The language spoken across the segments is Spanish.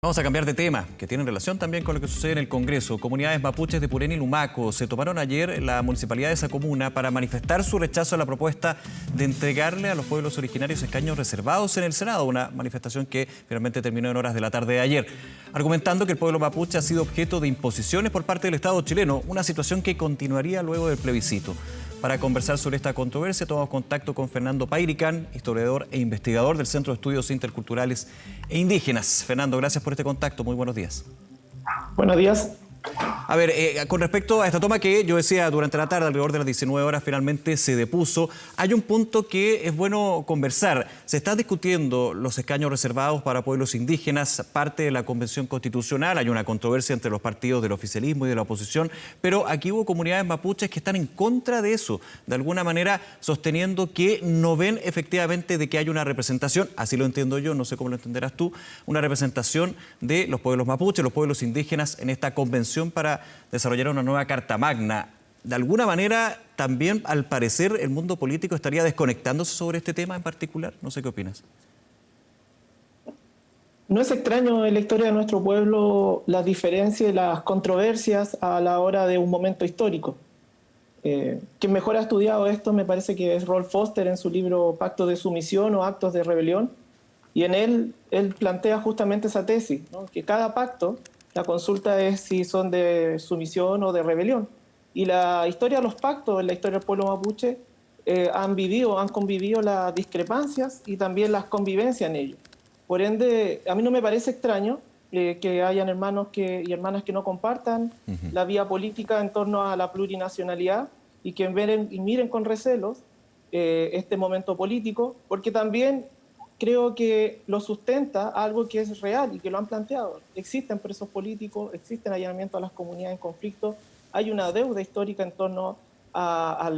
Vamos a cambiar de tema, que tiene relación también con lo que sucede en el Congreso. Comunidades mapuches de Purén y Lumaco se tomaron ayer la municipalidad de esa comuna para manifestar su rechazo a la propuesta de entregarle a los pueblos originarios escaños reservados en el Senado, una manifestación que finalmente terminó en horas de la tarde de ayer, argumentando que el pueblo mapuche ha sido objeto de imposiciones por parte del Estado chileno, una situación que continuaría luego del plebiscito. Para conversar sobre esta controversia, tomamos contacto con Fernando Pairicán, historiador e investigador del Centro de Estudios Interculturales e Indígenas. Fernando, gracias por este contacto. Muy buenos días. Buenos días. A ver, con respecto a esta toma que yo decía durante la tarde, alrededor de las 19 horas, finalmente se depuso, hay un punto que es bueno conversar. Se están discutiendo los escaños reservados para pueblos indígenas, parte de la Convención Constitucional, hay una controversia entre los partidos del oficialismo y de la oposición, pero aquí hubo comunidades mapuches que están en contra de eso, de alguna manera sosteniendo que no ven efectivamente de que haya una representación, así lo entiendo yo, no sé cómo lo entenderás tú, una representación de los pueblos mapuches, los pueblos indígenas en esta convención para desarrollar una nueva Carta Magna. De alguna manera, también, al parecer, el mundo político estaría desconectándose sobre este tema en particular. No sé qué opinas. No es extraño en la historia de nuestro pueblo las diferencias y las controversias a la hora de un momento histórico. Quien mejor ha estudiado esto me parece que es Rolf Foster en su libro Pacto de Sumisión o Actos de Rebelión, y en él plantea justamente esa tesis, ¿no? Que cada pacto, la consulta es si son de sumisión o de rebelión. Y la historia de los pactos, en la historia del pueblo mapuche, han convivido las discrepancias y también las convivencias en ellos. Por ende, a mí no me parece extraño que hayan hermanos y hermanas que no compartan la vía política en torno a la plurinacionalidad y que miren con recelos este momento político, porque también creo que lo sustenta algo que es real y que lo han planteado. Existen presos políticos, existen allanamientos a las comunidades en conflicto, hay una deuda histórica en torno a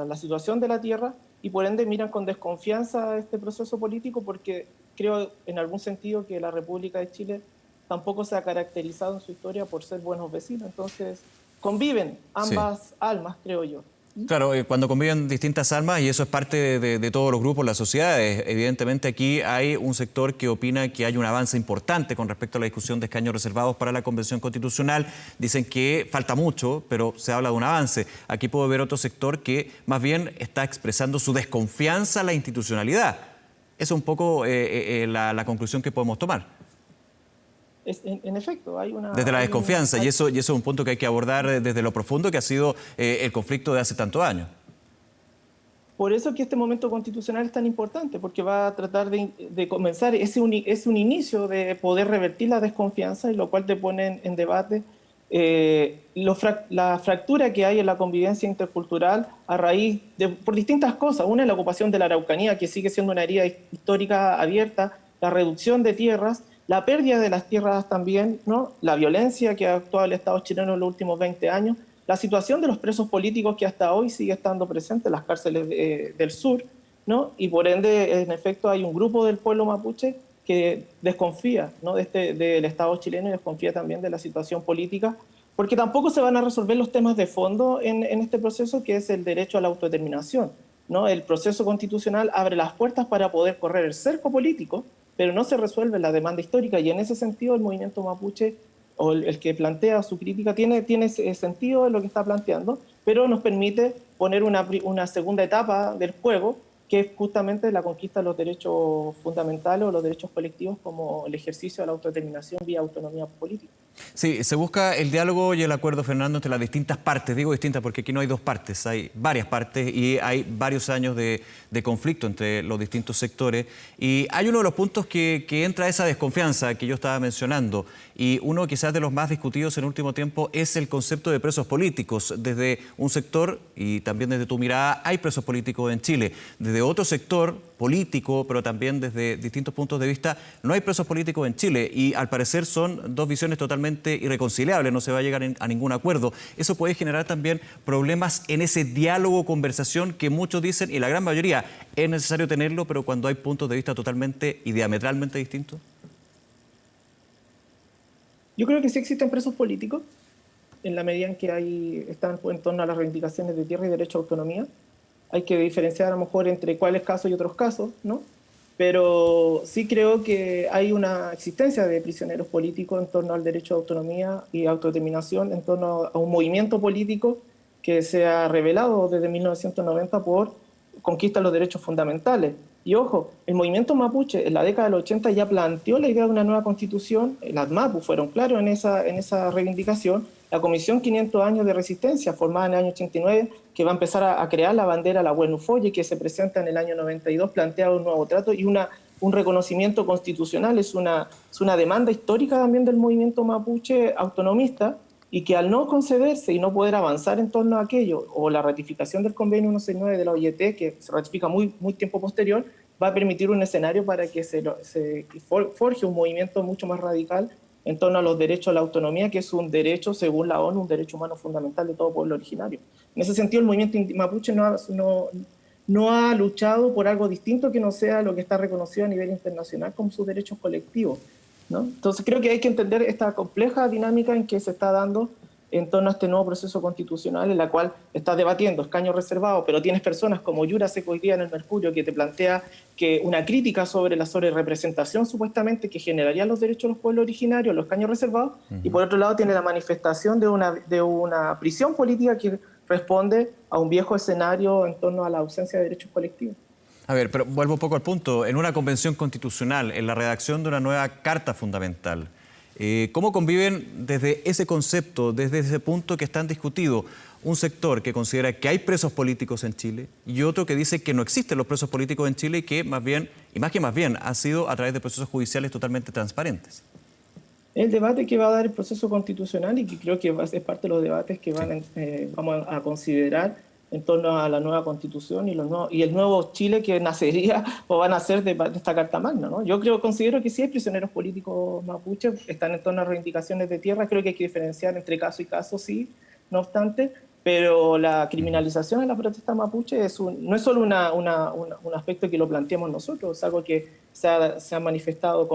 la situación de la tierra y por ende miran con desconfianza este proceso político porque creo en algún sentido que la República de Chile tampoco se ha caracterizado en su historia por ser buenos vecinos. Entonces conviven ambas almas, creo yo. Claro, cuando conviven distintas almas, y eso es parte de todos los grupos, las sociedades, evidentemente aquí hay un sector que opina que hay un avance importante con respecto a la discusión de escaños reservados para la Convención Constitucional. Dicen que falta mucho, pero se habla de un avance. Aquí puedo ver otro sector que más bien está expresando su desconfianza a la institucionalidad. Esa es un poco la conclusión que podemos tomar. En efecto, hay una... Desde la desconfianza, y eso es un punto que hay que abordar desde lo profundo que ha sido el conflicto de hace tantos años. Por eso es que este momento constitucional es tan importante, porque va a tratar de comenzar, es un inicio de poder revertir la desconfianza, y lo cual te pone en debate la fractura que hay en la convivencia intercultural a raíz por distintas cosas. Una es la ocupación de la Araucanía, que sigue siendo una herida histórica abierta, la reducción de tierras, la pérdida de las tierras también, ¿no? La violencia que ha actuado el Estado chileno en los últimos 20 años, la situación de los presos políticos que hasta hoy sigue estando presente en las cárceles del sur, ¿no? Y por ende, en efecto, hay un grupo del pueblo mapuche que desconfía, ¿no? del Estado chileno y desconfía también de la situación política, porque tampoco se van a resolver los temas de fondo en este proceso, que es el derecho a la autodeterminación, ¿no? El proceso constitucional abre las puertas para poder correr el cerco político, pero no se resuelve la demanda histórica, y en ese sentido el movimiento mapuche, o el que plantea su crítica, tiene sentido en lo que está planteando, pero nos permite poner una segunda etapa del juego, que es justamente la conquista de los derechos fundamentales o los derechos colectivos, como el ejercicio de la autodeterminación vía autonomía política. Sí, se busca el diálogo y el acuerdo, Fernando, entre las distintas partes. Digo distintas porque aquí no hay dos partes, hay varias partes y hay varios años de conflicto entre los distintos sectores. Y hay uno de los puntos que entra esa desconfianza que yo estaba mencionando, y uno quizás de los más discutidos en el último tiempo es el concepto de presos políticos. Desde un sector, y también desde tu mirada, hay presos políticos en Chile. Desde otro sector político, pero también desde distintos puntos de vista, no hay presos políticos en Chile, y al parecer son dos visiones totalmente irreconciliables, no se va a llegar a ningún acuerdo. Eso puede generar también problemas en ese diálogo, conversación que muchos dicen, y la gran mayoría, es necesario tenerlo, pero cuando hay puntos de vista totalmente y diametralmente distintos. Yo creo que sí existen presos políticos, en la medida en que están en torno a las reivindicaciones de tierra y derecho a autonomía. Hay que diferenciar a lo mejor entre cuáles casos y otros casos, ¿no? pero sí creo que hay una existencia de prisioneros políticos en torno al derecho a autonomía y autodeterminación, en torno a un movimiento político que se ha revelado desde 1990 por conquista de los derechos fundamentales. Y ojo, el movimiento mapuche en la década del 80 ya planteó la idea de una nueva constitución, las MAPU fueron claros en esa reivindicación, la Comisión 500 años de resistencia, formada en el año 89, que va a empezar a crear la bandera, la Huenufoye, que se presenta en el año 92, plantea un nuevo trato y un reconocimiento constitucional, es una demanda histórica también del movimiento mapuche autonomista, y que al no concederse y no poder avanzar en torno a aquello, o la ratificación del convenio 169 de la OIT, que se ratifica muy tiempo posterior, va a permitir un escenario para que se forje un movimiento mucho más radical en torno a los derechos a la autonomía, que es un derecho, según la ONU, un derecho humano fundamental de todo pueblo originario. En ese sentido, el movimiento mapuche no ha luchado por algo distinto que no sea lo que está reconocido a nivel internacional como sus derechos colectivos, ¿no? Entonces creo que hay que entender esta compleja dinámica en que se está dando en torno a este nuevo proceso constitucional, en la cual estás debatiendo escaños reservados, pero tienes personas como Yura Seco hoy día en el Mercurio, que te plantea que una crítica sobre la sobrerepresentación supuestamente que generaría los derechos de los pueblos originarios, los escaños reservados, y por otro lado tiene la manifestación de una prisión política que responde a un viejo escenario en torno a la ausencia de derechos colectivos. A ver, pero vuelvo un poco al punto. En una convención constitucional, en la redacción de una nueva carta fundamental, ¿cómo conviven desde ese concepto, desde ese punto que están discutidos, un sector que considera que hay presos políticos en Chile y otro que dice que no existen los presos políticos en Chile y que más bien, ha sido a través de procesos judiciales totalmente transparentes? El debate que va a dar el proceso constitucional y que creo que va a ser parte de los debates que vamos a considerar en torno a la nueva constitución y el nuevo Chile que nacería o van a nacer de esta Carta Magna, ¿no? Yo considero que sí hay prisioneros políticos mapuches, están en torno a reivindicaciones de tierra, creo que hay que diferenciar entre caso y caso, sí, no obstante, pero la criminalización de la protesta mapuche no es solo un aspecto que lo planteamos nosotros, es algo que se ha manifestado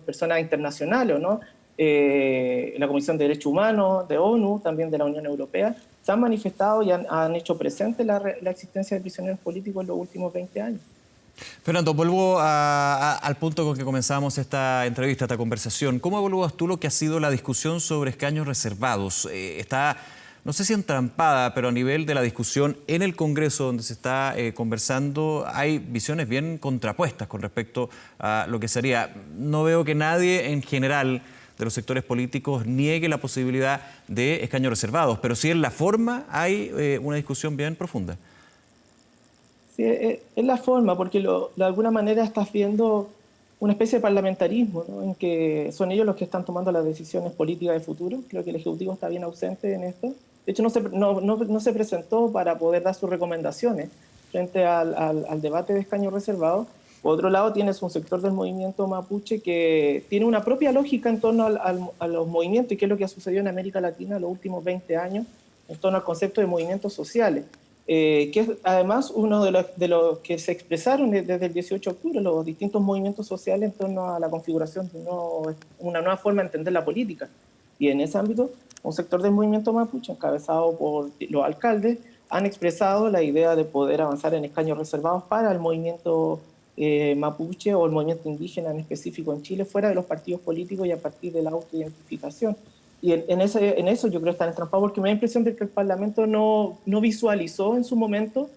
personas internacionales, ¿no? La Comisión de Derechos Humanos de ONU, también de la Unión Europea, se han manifestado y han hecho presente la existencia de prisioneros políticos en los últimos 20 años. Fernando, vuelvo al punto con que comenzamos esta entrevista, esta conversación. ¿Cómo evalúas tú lo que ha sido la discusión sobre escaños reservados? Está, no sé si entrampada, pero a nivel de la discusión en el Congreso donde se está conversando, hay visiones bien contrapuestas con respecto a lo que sería. No veo que nadie en general de los sectores políticos niegue la posibilidad de escaños reservados, pero sí en la forma hay una discusión bien profunda. Sí, es la forma, porque de alguna manera estás viendo una especie de parlamentarismo, ¿no? En que son ellos los que están tomando las decisiones políticas de futuro. Creo que el Ejecutivo está bien ausente en esto. De hecho, no se presentó para poder dar sus recomendaciones frente al debate de escaños reservados. Por otro lado, tienes un sector del movimiento mapuche que tiene una propia lógica en torno a los movimientos y qué es lo que ha sucedido en América Latina en los últimos 20 años en torno al concepto de movimientos sociales, que es además uno de los que se expresaron desde el 18 de octubre, los distintos movimientos sociales en torno a la configuración de una nueva forma de entender la política. Y en ese ámbito, un sector del movimiento mapuche, encabezado por los alcaldes, han expresado la idea de poder avanzar en escaños reservados para el movimiento mapuche o el movimiento indígena en específico en Chile, fuera de los partidos políticos y a partir de la autoidentificación. Y en eso yo creo que están entrampados, porque me da la impresión de que el Parlamento no visualizó en su momento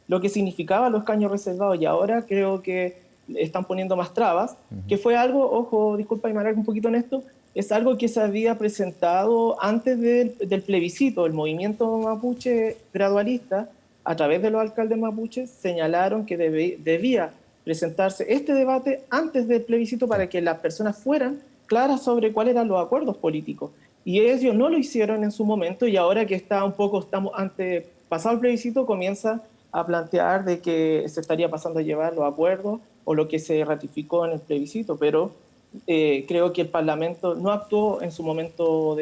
lo que significaba los escaños reservados, y ahora creo que están poniendo más trabas, que fue algo, ojo, disculpa y me alargo un poquito en esto, es algo que se había presentado antes del plebiscito. El movimiento mapuche gradualista, a través de los alcaldes mapuches, señalaron que debía presentarse este debate antes del plebiscito para que las personas fueran claras sobre cuáles eran los acuerdos políticos. Y ellos no lo hicieron en su momento, y ahora que estamos pasado el plebiscito, comienza a plantear de que se estaría pasando a llevar los acuerdos o lo que se ratificó en el plebiscito, pero creo que el Parlamento no actuó en su momento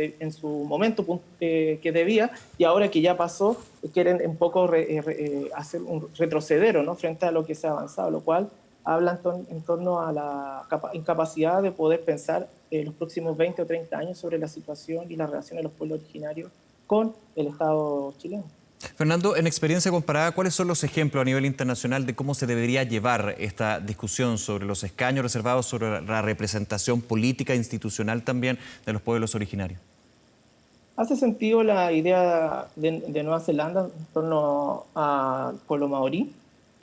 que debía, y ahora que ya pasó, quieren un poco hacer un retroceder, ¿no?, frente a lo que se ha avanzado, lo cual habla en torno a la incapacidad de poder pensar los próximos 20 o 30 años sobre la situación y la relación de los pueblos originarios con el Estado chileno. Fernando, en experiencia comparada, ¿cuáles son los ejemplos a nivel internacional de cómo se debería llevar esta discusión sobre los escaños reservados, sobre la representación política e institucional también de los pueblos originarios? ¿Hace sentido la idea de Nueva Zelanda en torno al pueblo maorí?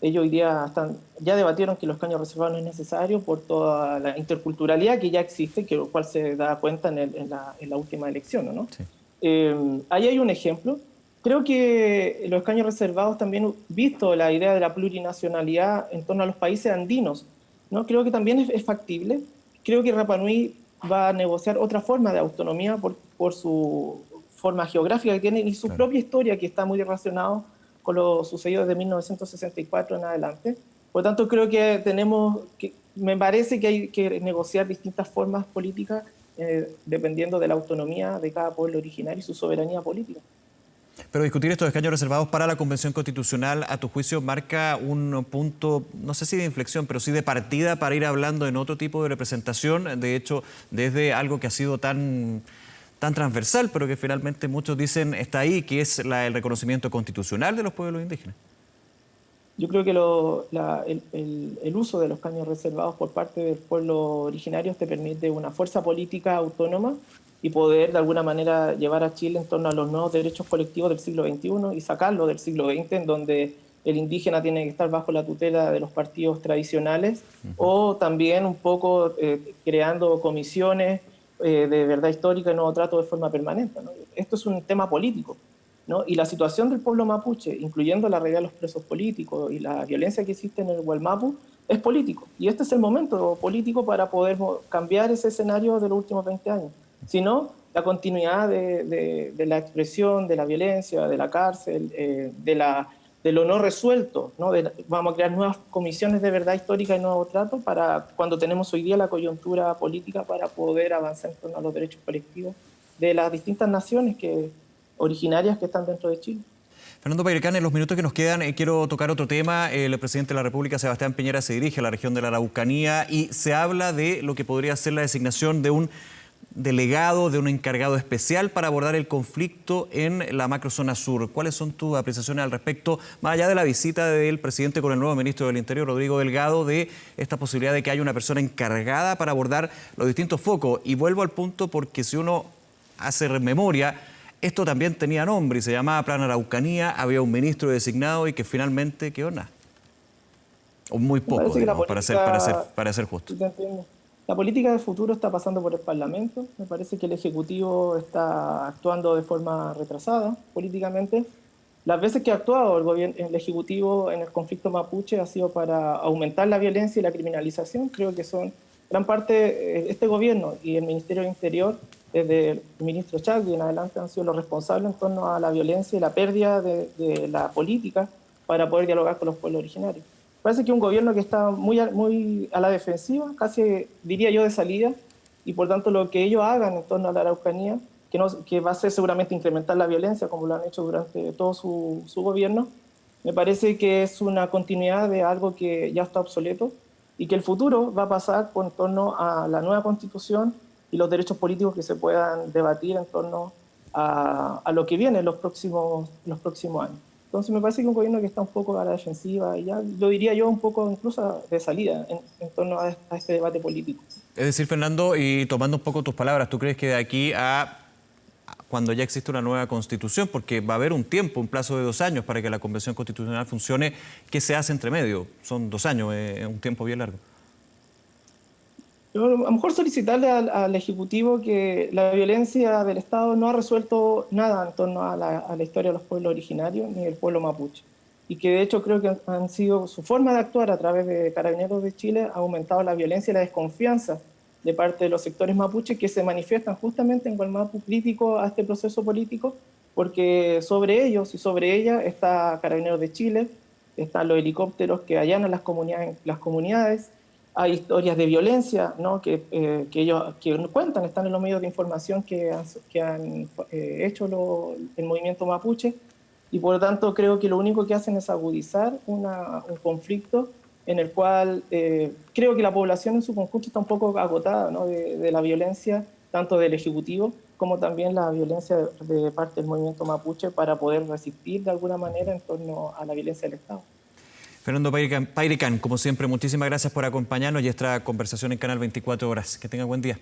Ellos hoy día ya debatieron que los escaños reservados no es necesario por toda la interculturalidad que ya existe, que lo cual se da cuenta en la última elección, ¿no? Sí. Ahí hay un ejemplo. Creo que los escaños reservados también, visto la idea de la plurinacionalidad en torno a los países andinos, ¿no? Creo que también es factible. Creo que Rapa Nui va a negociar otra forma de autonomía por su forma geográfica que tiene y su propia historia, que está muy relacionada con lo sucedido desde 1964 en adelante. Por lo tanto, creo que me parece que hay que negociar distintas formas políticas dependiendo de la autonomía de cada pueblo originario y su soberanía política. Pero discutir estos escaños reservados para la Convención Constitucional, a tu juicio, marca un punto, no sé si de inflexión, pero sí de partida para ir hablando en otro tipo de representación. De hecho, desde algo que ha sido tan transversal, pero que finalmente muchos dicen está ahí, que es el reconocimiento constitucional de los pueblos indígenas. Yo creo que el uso de los escaños reservados por parte del pueblo originario te permite una fuerza política autónoma y poder de alguna manera llevar a Chile en torno a los nuevos derechos colectivos del siglo XXI y sacarlo del siglo XX, en donde el indígena tiene que estar bajo la tutela de los partidos tradicionales, o también un poco creando comisiones de verdad histórica y nuevo trato de forma permanente, ¿no? Esto es un tema político, ¿no? Y la situación del pueblo mapuche, incluyendo la realidad de los presos políticos y la violencia que existe en el Gualmapu, es político. Y este es el momento político para poder cambiar ese escenario de los últimos 20 años. Si no, la continuidad de la expresión, de la violencia, de la cárcel, de lo no resuelto, ¿no? Vamos a crear nuevas comisiones de verdad histórica y nuevo trato para cuando tenemos hoy día la coyuntura política para poder avanzar en torno a los derechos colectivos de las distintas naciones originarias que están dentro de Chile. Fernando Pairicán, en los minutos que nos quedan, quiero tocar otro tema. El presidente de la República, Sebastián Piñera, se dirige a la región de la Araucanía y se habla de lo que podría ser la designación de un delegado, de un encargado especial para abordar el conflicto en la macrozona sur. ¿Cuáles son tus apreciaciones al respecto, más allá de la visita del presidente con el nuevo ministro del Interior, Rodrigo Delgado, de esta posibilidad de que haya una persona encargada para abordar los distintos focos? Y vuelvo al punto porque si uno hace memoria, esto también tenía nombre y se llamaba Plan Araucanía, había un ministro designado y que finalmente quedó nada. O muy poco, digamos, para ser justo. La política de futuro está pasando por el Parlamento. Me parece que el Ejecutivo está actuando de forma retrasada políticamente. Las veces que ha actuado el Ejecutivo en el conflicto mapuche ha sido para aumentar la violencia y la criminalización. Creo que son gran parte, este gobierno y el Ministerio del Interior, desde el ministro Chagui en adelante, han sido los responsables en torno a la violencia y la pérdida de la política para poder dialogar con los pueblos originarios. Parece que un gobierno que está muy a la defensiva, casi diría yo de salida, y por tanto lo que ellos hagan en torno a la Araucanía, que va a ser seguramente incrementar la violencia, como lo han hecho durante todo su gobierno, me parece que es una continuidad de algo que ya está obsoleto y que el futuro va a pasar en torno a la nueva Constitución y los derechos políticos que se puedan debatir en torno a lo que viene en los próximos años. Entonces me parece que un gobierno que está un poco a la defensiva, y ya lo diría yo un poco incluso de salida en torno a este debate político. Es decir, Fernando, y tomando un poco tus palabras, ¿tú crees que de aquí a cuando ya existe una nueva Constitución, porque va a haber un tiempo, un plazo de 2 años para que la Convención Constitucional funcione, ¿qué se hace entre medio? Son 2 años, es un tiempo bien largo. Yo, a lo mejor solicitarle al Ejecutivo que la violencia del Estado no ha resuelto nada en torno a la historia de los pueblos originarios ni del pueblo mapuche. Y que de hecho creo que han sido su forma de actuar a través de Carabineros de Chile ha aumentado la violencia y la desconfianza de parte de los sectores mapuches que se manifiestan justamente en Gualmapu crítico a este proceso político, porque sobre ellos y sobre ella está Carabineros de Chile, están los helicópteros que allanan las comunidades. Hay historias de violencia, ¿no? que ellos cuentan, están en los medios de información que han hecho el movimiento mapuche, y por lo tanto creo que lo único que hacen es agudizar un conflicto en el cual creo que la población en su conjunto está un poco agotada, ¿no? de la violencia tanto del Ejecutivo como también la violencia de parte del movimiento mapuche para poder resistir de alguna manera en torno a la violencia del Estado. Fernando Pairicán, como siempre, muchísimas gracias por acompañarnos y esta conversación en Canal 24 Horas. Que tenga buen día.